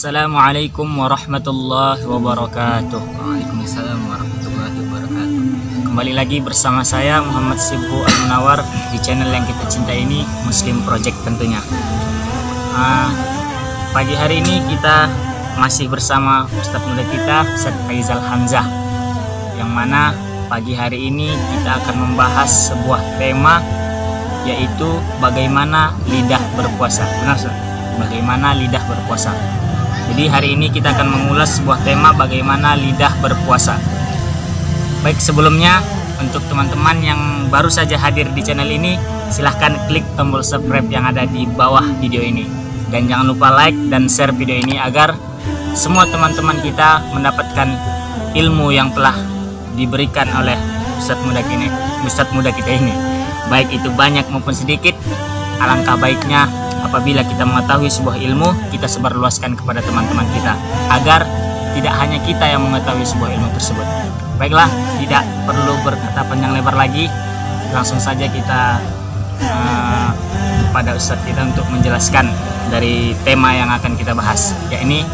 Assalamualaikum warahmatullahi wabarakatuh. Waalaikumsalam warahmatullahi wabarakatuh. Kembali lagi bersama saya Muhammad Sibhu Al-Munawar di channel yang kita cintai ini, Muslim Project tentunya. Pagi hari ini kita masih bersama Ustadz muda kita, Ustadz Faizal Hamzah, yang mana pagi hari ini kita akan membahas sebuah tema, yaitu bagaimana lidah berpuasa. Benar, Ustadz? Bagaimana lidah berpuasa. Jadi hari ini kita akan mengulas sebuah tema, bagaimana lidah berpuasa. Baik, sebelumnya untuk teman-teman yang baru saja hadir di channel ini, silahkan klik tombol subscribe yang ada di bawah video ini. Dan jangan lupa like dan share video ini agar semua teman-teman kita mendapatkan ilmu yang telah diberikan oleh Ustadz muda kita ini. Baik itu banyak maupun sedikit, alangkah baiknya apabila kita mengetahui sebuah ilmu, kita sebarluaskan kepada teman-teman kita, agar tidak hanya kita yang mengetahui sebuah ilmu tersebut. Baiklah, tidak perlu berkata panjang lebar lagi, langsung saja kita pada Ustadz kita untuk menjelaskan dari tema yang akan kita bahas, yakni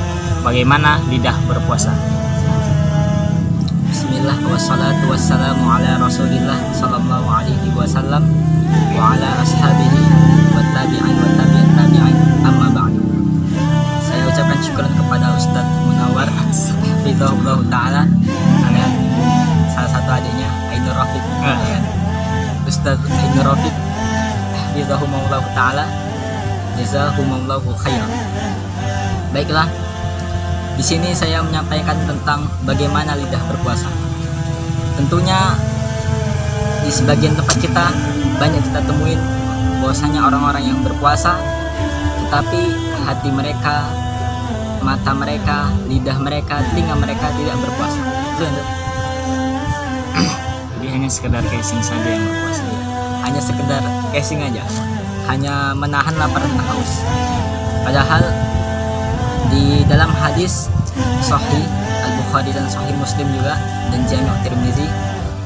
bagaimana lidah berpuasa. Bismillah, wassalatu wassalamu ala rasulillah sallallahu alaihi wasallam wa ala ashabihi wa tabi'in wa tabi'in tabi'in, amma ba'du. Saya ucapkan syukuran kepada Ustadz Munawar hafizahullah ta'ala, dengan salah satu adiknya Ainur Rafiq, Ustadz Ainur Rafiq hafizahumullah ta'ala, jazahumullahu khairan. Baiklah, di sini saya menyampaikan tentang bagaimana lidah berpuasa. Tentunya di sebagian tempat kita banyak kita temuin bahwasanya orang-orang yang berpuasa, tetapi hati mereka, mata mereka, lidah mereka, telinga mereka tidak berpuasa. Jadi hanya sekedar casing saja yang berpuasa. Hanya sekedar casing aja, hanya menahan lapar dan haus. Padahal di dalam hadis Sahih Al-Bukhari dan Sahih Muslim juga dan Jami' Tirmizi,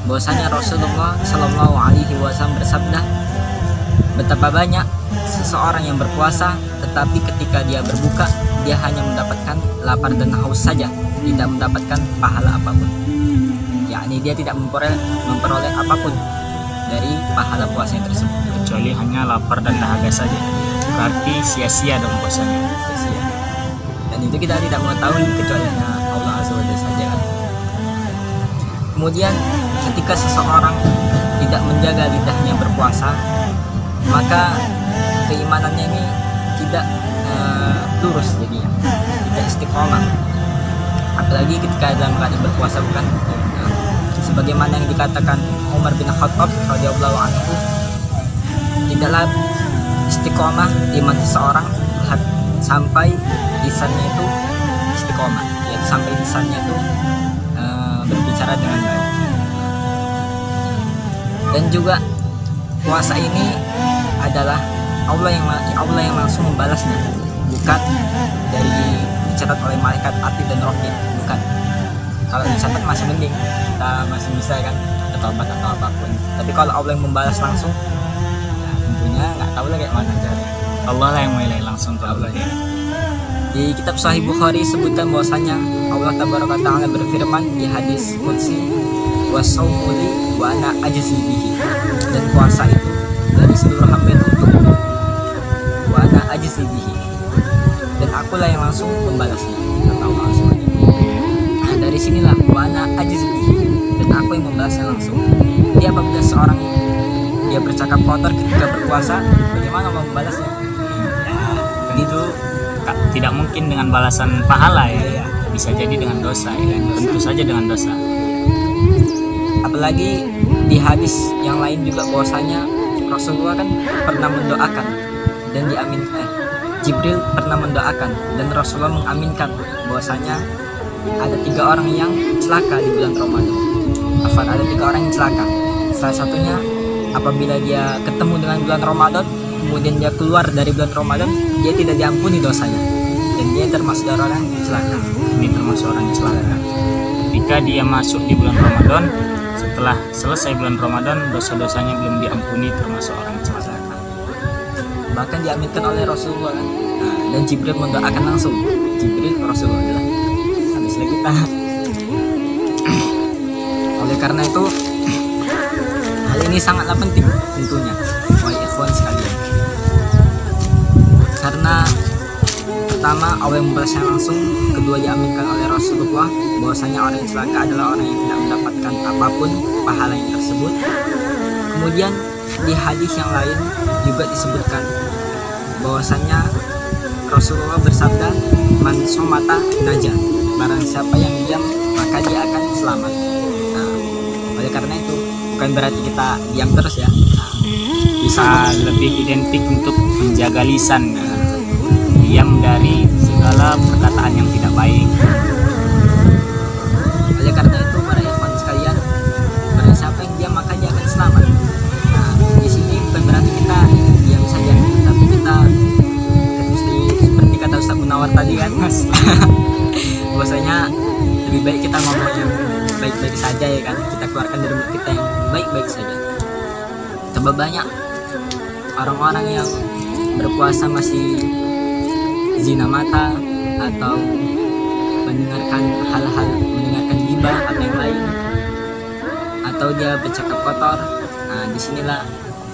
bahwasanya Rasulullah Shallallahu Alaihi Wasallam bersabda, betapa banyak seseorang yang berpuasa, tetapi ketika dia berbuka, dia hanya mendapatkan lapar dan haus saja, tidak mendapatkan pahala apapun. Yakni dia tidak memperoleh apapun dari pahala puasanya tersebut, Kecuali hanya lapar dan dahaga saja. Berarti sia-sia dong puasanya. sia-sia. Dan itu kita tidak mengetahui kecuali hanya Allah Azza wa Jalla saja kan. Kemudian ketika seseorang tidak menjaga lidahnya berpuasa, maka keimanannya ini tidak lurus, jadinya tidak istiqomah. Apalagi ketika dalam keadaan berpuasa, bukan sebagaimana yang dikatakan Umar bin Khattab radhiyallahu anhu, tidaklah istiqomah iman seseorang sampai lisannya itu istiqomah, yaitu sampai lisannya itu berbicara dengan baik. Dan juga puasa ini adalah Allah yang langsung membalasnya, bukan dari dicatat oleh malaikat atid dan raqib, bukan. Kalau dicatat masih mending, kita masih bisa kan bertobat atau apapun. Tapi kalau Allah yang membalas langsung, ya tentunya nggak tahu lah kayak mana caranya. Allah lah yang menilai langsung ke Allah ya. Di kitab Sahih Bukhari sebutkan bahwasanya Allah Tabaraka Ta'ala berfirman di hadis qudsi, wasaumu li wa ana ajzi bihi, dan puasa itu dari seluruh hamba itu untukku, wa ana ajzi bihi, dan akulah yang langsung membalasnya, kata Allah SWT. Nah, dari sinilah wa ana ajzi bihi, dan aku yang membalasnya langsung. Jadi apabila seorang dia bercakap kotor ketika berpuasa, bagaimana mau membalasnya? Begitu tidak mungkin dengan balasan pahala ya. Bisa jadi dengan dosa ya. Tentu saja dengan dosa. Apalagi di hadis yang lain juga bahwasanya Rasulullah kan pernah mendoakan dan diaminkan. Jibril pernah mendoakan dan Rasulullah mengaminkan bahwasanya ada 3 orang yang celaka di bulan Ramadan. Ada 3 orang yang celaka. Salah satunya apabila dia ketemu dengan bulan Ramadan, kemudian dia keluar dari bulan Ramadan, dia tidak diampuni dosanya, dan dia termasuk orang yang celaka. Ini termasuk orang yang celaka. Ketika dia masuk di bulan Ramadan, setelah selesai bulan Ramadan, dosa-dosanya belum diampuni, termasuk orang yang celaka. Bahkan diaminkan oleh Rasulullah kan? Dan Jibril mendoakan langsung Jibril Rasulullah adalah habislah kita. Oleh karena itu hal ini sangatlah penting tentunya wahai ikhwan sekalian, karena pertama Allah yang membalasnya langsung, kedua diaminkan oleh Rasulullah bahwasanya orang yang celaka adalah orang yang tidak mendapatkan apapun pahala yang tersebut. Kemudian di hadis yang lain juga disebutkan bahwasanya Rasulullah bersabda, man somata najah, barang siapa yang diam maka dia akan selamat. Nah, oleh karena itu bukan berarti kita diam terus ya. Bisa lebih identik untuk menjaga lisan, diam dari segala perkataan yang tidak baik. Oleh karena itu para ikhwan sekalian, barang siapa yang diam maka dia akan selamat. Nah, di sini bukan berarti kita diam saja, tapi kita seperti kata Ustaz Munawar tadi kan, bahwasanya lebih baik kita ngomong yang baik-baik saja ya kan, kita keluarkan dari mulut kita yang baik-baik saja. Coba banyak orang-orang yang berpuasa masih zina mata atau mendengarkan hal-hal, mendengarkan ghibah atau yang lain, atau dia bercakap kotor. Nah, disinilah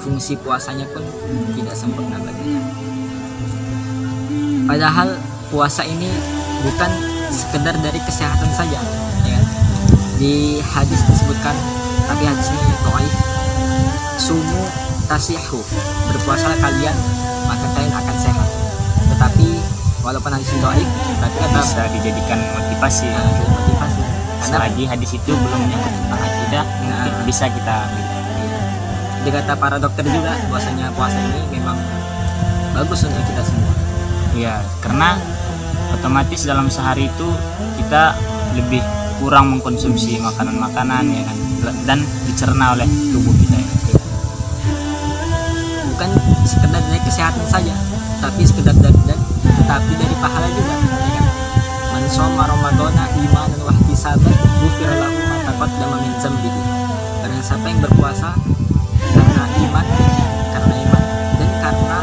fungsi puasanya pun tidak sempurna baginya. Padahal puasa ini bukan sekedar dari kesehatan saja, ya. Di hadis disebutkan, tapi hadis ini dhaif, sumu tasihu, berpuasalah kalian maka kalian akan sehat. Tetapi walaupun hadis ini dhaif, tapi kata Bisa dijadikan motivasi. motivasi. Karena Selagi hadis itu belum menyangkut tentang akidah, mungkin bisa kita ambil. di kata para dokter juga bahwasanya puasa ini memang bagus untuk kita semua. Ya, karena otomatis dalam sehari itu kita lebih kurang mengkonsumsi makanan-makanan ya kan, dan dicerna oleh tubuh kita ya. Bukan sekedar dari kesehatan saja, tapi sekedar tapi dari pahala juga, ya kan? Man shoma ramadhana imanan wa ihtisaban ghufira lahu ma taqaddama min dzambihi. Barang siapa yang berpuasa karena iman dan karena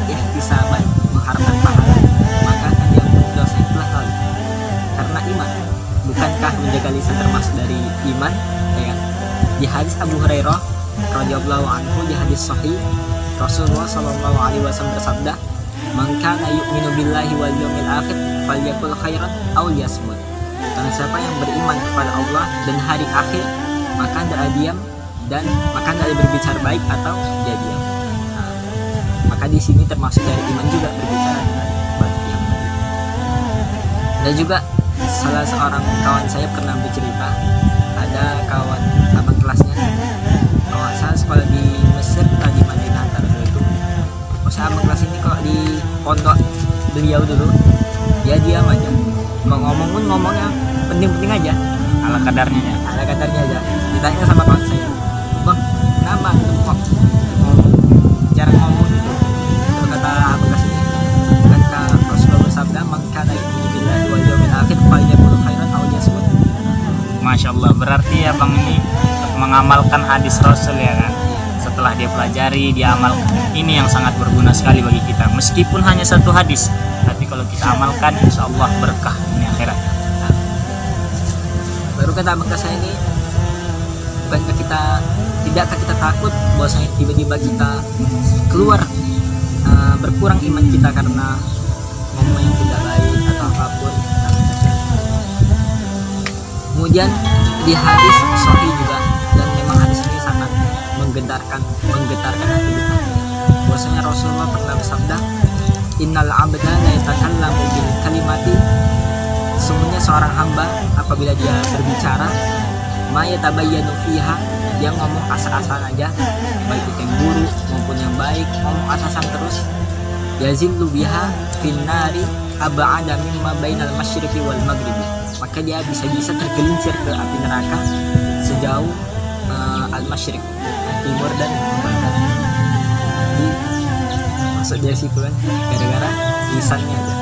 ihtisaban, mengharapkan pahala, maka akan diampuni dosa yang telah lalu. Karena iman, bukankah menjaga lisan termasuk dari iman, ya kan? Di hadis Abu Hurairah radhiyallahu anhu, di hadis sahih, Rasulullah sallallahu alaihi wasallam bersabda, "Man kana yu'minu billahi wal yawmil akhir falyakul khairan aw liyasmut." Barang siapa yang beriman kepada Allah dan hari akhir, maka hendaklah diam dan maka hendaklah berbicara baik atau dia diam. Nah, maka di sini termasuk dari iman juga berbicara dengan baik yang baik. Dan juga salah seorang kawan saya pernah bercerita, ada kawan abang kelasnya, kalau saya sekolah di Mesir atau di Madinah antara itu. Saya abang kelas ini kalau di pondok beliau dulu, dia diam aja. Kalau ngomong pun ngomongnya penting-penting aja, Ala kadarnya ya. ada kadarnya aja. Ditanya sama kawan saya, "Bang, kenapa kok cara ngomong gitu?" Itu kata abang kelas ini, kata Rasulullah bersabda, "Man kana yu'minu billahi wal yawmil akhir falyakul khairan aw liyasmut." Masya Allah, berarti abang ini mengamalkan hadis Rasul ya kan. Setelah dia pelajari, dia amalkan. Ini yang sangat berguna sekali bagi kita. Meskipun hanya satu hadis, tapi kalau kita amalkan, insya Allah berkah ini akhirat. Baru kata abang saya ini, tidakkah kita takut bahwasanya tiba-tiba kita keluar berkurang iman kita karena ngomong yang tidak baik atau apapun. Kemudian di hadis sahih juga, dan memang hadis ini sangat menggetarkan hati kita, bahwasanya Rasulullah pernah bersabda, "Innal 'abda la yatakallamu bil kalimati." Sesungguhnya seorang hamba apabila dia berbicara, ma yatabayyanu fiha, dia ngomong asal-asalan aja, baik itu yang buruk maupun yang baik, ngomong asal-asalan terus, yazillu biha finnari ab'ada mimma bainal masyriqi wal maghribi, maka dia bisa tergelincir ke api neraka sejauh al-masyriq, timur dan barat. Jadi maksud dari situ kan gara-gara lisannya aja.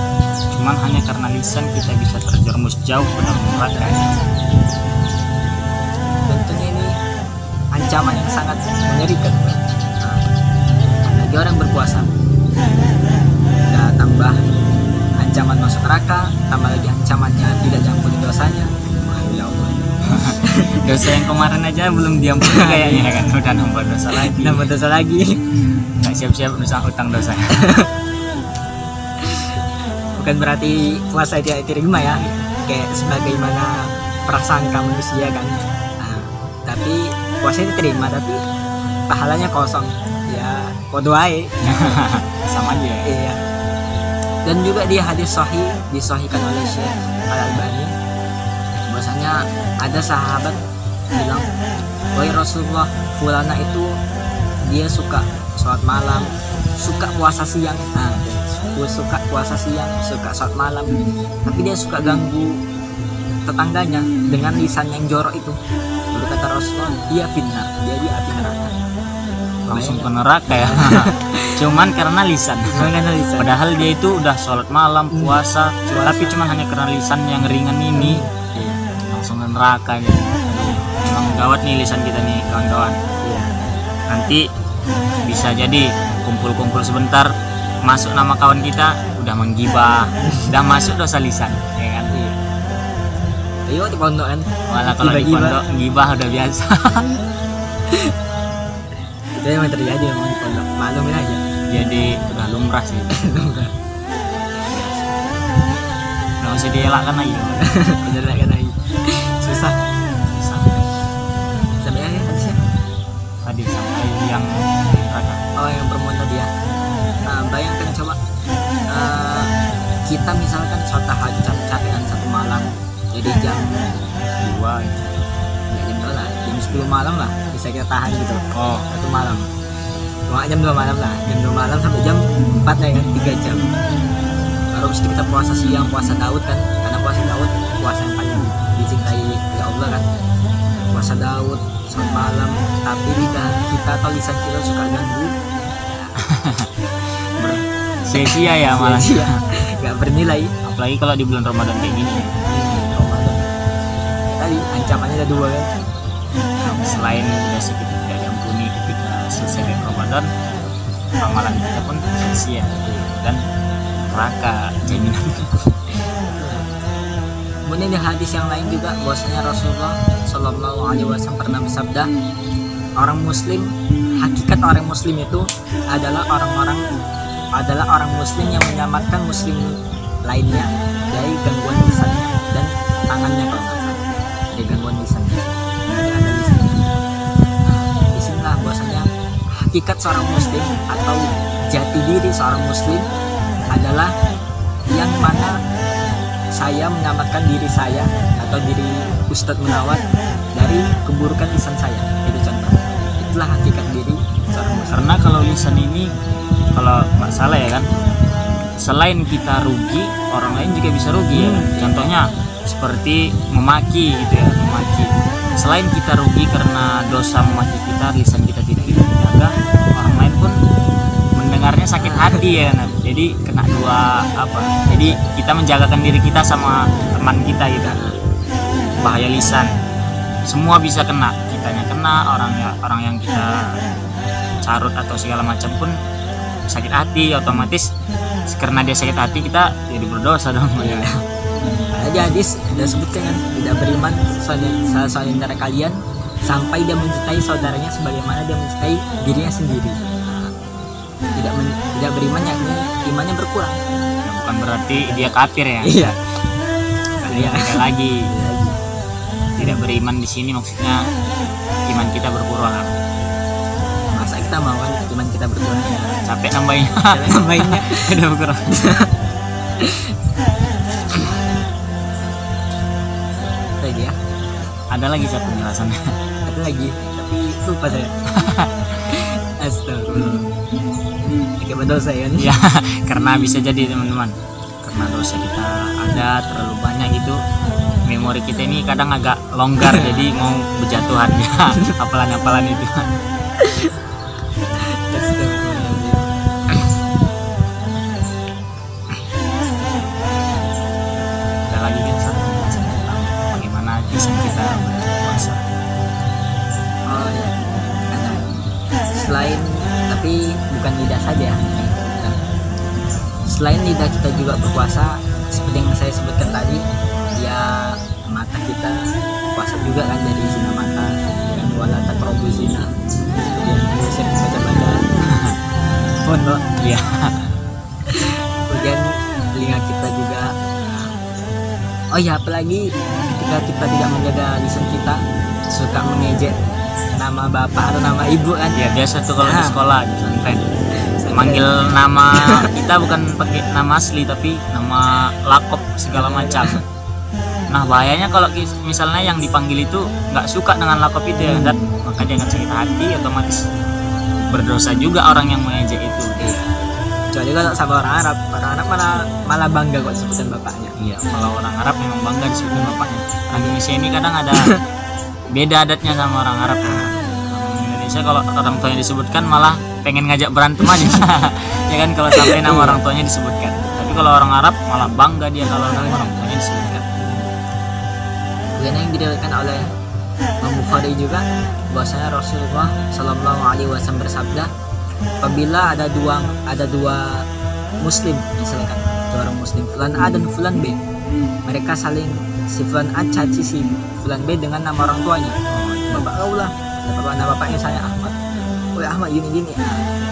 Cuman hanya karena lisan kita bisa terjerumus jauh ke dalam neraka. Tentunya ini ancaman yang sangat mengerikan. Nah, lagi orang berpuasa, udah tambah ancaman masuk neraka, tambah lagi ancamannya tidak diampuni dosanya. Wah, ya Allah. Dosa yang kemarin aja belum diampuni kayaknya kan, udah nambah dosa lagi. Nambah dosa lagi. Nggak siap-siap utang dosa. Bukan berarti puasa tidak diterima ya, kayak sebagaimana prasangka manusia kan. Nah, tapi puasa diterima tapi pahalanya kosong. Ya, podo ae. Sama aja. Iya. Dan juga di hadis sahih disahihkan oleh Syekh Al-Albani, bahwasanya ada sahabat bilang, "Wahai Rasulullah, fulana itu dia suka sholat malam, suka puasa siang." Nah, suka puasa siang, suka sholat malam, tapi dia suka ganggu tetangganya dengan lisan yang jorok itu. Lalu kata Rasulullah, dia finnar, dia di api neraka. Langsung ke neraka ya. Cuman karena lisan. Padahal dia itu udah sholat malam, puasa, tapi cuman hanya karena lisan yang ringan ini, langsung ke neraka nih. Memang gawat nih lisan kita nih kawan-kawan. Nanti bisa jadi kumpul-kumpul sebentar, masuk nama kawan kita udah menggibah, udah masuk dosa lisan, ya kan? Ayo di pondok kan. Malah kalau di pondok gibah udah biasa. Itu yang terjadi memang di pondok, maklumin aja. Jadi udah lumrah sih. Nggak usah dielakkan lagi. Dielakkan lagi. Susah. Sampai akhir hadisnya. Tadi sampai yang neraka. Oh, yang perempuan tadi ya. Nah, bayangkan coba kita misalkan sholat tahajud capean satu malam, jadi jam 2, ya jam 2 lah, jam 10 malam lah bisa kita tahan gitu. Oh, satu malam. Cuma jam 2 malam lah, jam 2 malam sampai jam 4 ya kan, 3 jam. Baru mesti kita puasa siang, puasa Daud kan, karena puasa Daud puasa yang paling dicintai oleh Allah kan. Puasa Daud, sholat malam, tapi lidah kita atau lisan kita suka ganggu. sia-sia ya malah. Sia-sia, nggak bernilai. Apalagi kalau di bulan Ramadan kayak gini. Ramadan. Tadi ancamannya ada 2 kan. Selain dosa kita tidak diampuni ketika selesai dari Ramadan, amalan kita pun sia-sia dan neraka jaminan. Kemudian di hadis yang lain juga bahwasanya Rasulullah Shallallahu Alaihi Wasallam pernah bersabda, orang Muslim, hakikat orang Muslim itu adalah orang Muslim yang menyelamatkan Muslim lainnya dari gangguan lisannya dan tangannya kalau nggak salah, dari gangguan lisannya. Ini ada lisannya. Nah, disinilah bahwasanya hakikat seorang Muslim atau jati diri seorang Muslim adalah yang mana saya menyelamatkan diri saya atau diri Ustadz Munawar dari keburukan lisan saya. Itu contoh. Itulah hakikat diri seorang Muslim. Karena kalau lisan ini, kalau nggak salah ya kan, selain kita rugi, orang lain juga bisa rugi ya kan? Contohnya seperti memaki gitu ya, memaki. Selain kita rugi karena dosa memaki kita, lisan kita tidak dijaga, orang lain pun mendengarnya sakit hati ya kan. Jadi kena dua apa? Jadi kita menjagakan diri kita sama teman kita gitu. Bahaya lisan, semua bisa kena, kitanya kena, orang yang kita carut atau segala macam pun sakit hati, otomatis karena dia sakit hati kita jadi berdosa dong. Ya. Ada hadis sudah sebutkan kan, tidak beriman salah seorang antara kalian sampai dia mencintai saudaranya sebagaimana dia mencintai dirinya sendiri. Tidak beriman yakni imannya berkurang. Ya, bukan berarti dia kafir ya. Iya. Beda lagi. Tidak beriman di sini maksudnya iman kita berkurang. Masa kita mau kan iman kita berkurang? Capek nambahinnya. Udah berkurang. Lagi ya? Ada lagi satu penjelasannya. Ada lagi, tapi lupa saya. Astagfirullah. Akibat dosa ya? Ya, karena bisa jadi teman-teman, karena dosa kita ada terlalu banyak itu, memori kita ini kadang agak longgar, jadi mau berjatuhan ya, hafalan-hafalan itu. Ada lagi kan satu penjelasan tentang bagaimana lisan kita berpuasa. Oh ya, selain, tapi bukan lidah saja ya. Selain lidah kita juga berpuasa, seperti yang saya sebutkan tadi, dia mata kita puasa juga kan dari zina mata, dengan wala taqrabu zina, seperti yang dulu saya baca-baca pondok. Iya. Kemudian telinga kita juga, oh ya, apalagi ketika kita tidak menjaga lisan kita, suka mengejek nama bapak atau nama ibu kan. Ya biasa tuh kalau di sekolah di pesantren manggil nama kita bukan pakai nama asli tapi nama lakop segala macam. Nah bahayanya kalau misalnya yang dipanggil itu nggak suka dengan lakop itu ya, dan maka jangan sakit hati, otomatis berdosa juga orang yang mengejek itu. Kecuali kalau sama orang Arab malah bangga kok sebutan bapaknya. Iya, kalau orang Arab memang bangga disebutkan bapaknya. Orang Indonesia ini kadang ada beda adatnya sama orang Arab. Orang Indonesia kalau orang tuanya disebutkan malah pengen ngajak berantem aja. Ya kan, kalau sampai nama orang tuanya disebutkan. Tapi kalau orang Arab malah bangga dia kalau nama orang tuanya disebutkan. Kemudian yang diriwayatkan oleh Imam Bukhari juga bahwasanya Rasulullah Shallallahu Alaihi Wasallam bersabda, apabila ada dua muslim, misalkan dua orang muslim, fulan A dan fulan B, mereka saling, si fulan A caci si fulan B dengan nama orang tuanya. Bapak kau lah, nama bapaknya saya Ahmad. Woi Ahmad gini.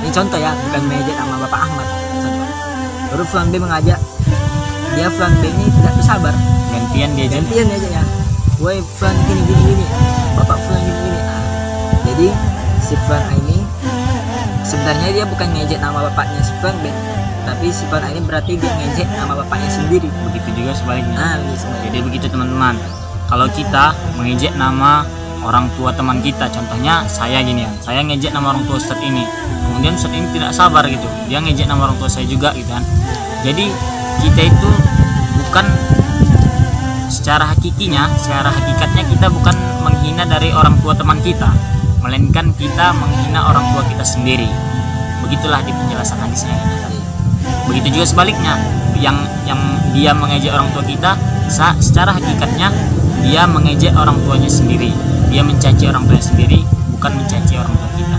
Ini contoh ya, bukan mengejek nama bapak Ahmad. Contoh. Baru fulan B mengajak, dia fulan B ini tidak bersabar, Gantian dia aja. Ya. Woi fulan gini, bapak fulan gini. Jadi si fulan A ini sebenarnya dia bukan ngejek nama bapaknya si fulan B, tapi si fulan A ini berarti dia ngejek nama bapaknya sendiri. Begitu juga sebaliknya. Sebaliknya. Jadi begitu teman-teman. Kalau kita mengejek nama orang tua teman kita, contohnya saya gini ya, saya ngejek nama orang tua Ustadz ini, kemudian Ustadz ini tidak sabar gitu, dia ngejek nama orang tua saya juga gitu kan. Jadi kita itu bukan secara hakikatnya kita bukan menghina dari orang tua teman kita, melainkan kita menghina orang tua kita sendiri. Begitulah di penjelasan hadisnya. Begitu juga sebaliknya, yang dia mengejek orang tua kita, secara hakikatnya dia mengejek orang tuanya sendiri. Dia mencaci orang tuanya sendiri, bukan mencaci orang tua kita.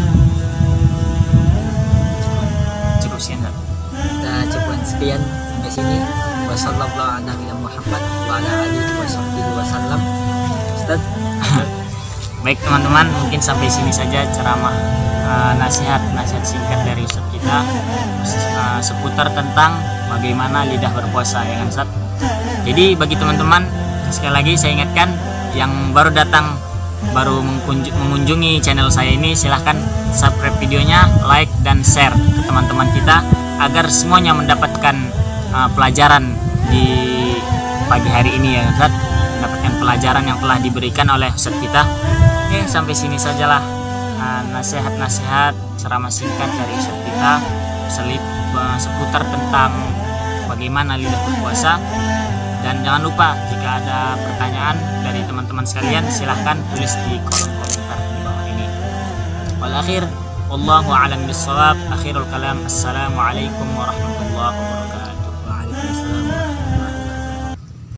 Cukup sekian. Kita cukup sekian sampai sini. Wassallallahu ala Muhammad wa ala alihi wasallam. Ustaz. Baik teman-teman, mungkin sampai sini saja ceramah nasihat singkat dari Ustaz kita seputar tentang bagaimana lidah berpuasa, ya kan Ustaz. Jadi bagi teman-teman, sekali lagi saya ingatkan yang baru datang, baru mengunjungi channel saya ini, silahkan subscribe videonya, like dan share ke teman-teman kita agar semuanya mendapatkan pelajaran di pagi hari ini, ya Ustaz, mendapatkan pelajaran yang telah diberikan oleh Ustaz kita. Oke, sampai sini sajalah nasihat-nasihat ceramah singkat dari Ustaz kita seputar tentang bagaimana lidah berpuasa. Dan jangan lupa, jika ada pertanyaan dari teman-teman sekalian, silahkan tulis di kolom komentar di bawah ini. Wal akhir, wallahu a'lam bissawab. Akhirul kalam, assalamualaikum warahmatullahi wabarakatuh.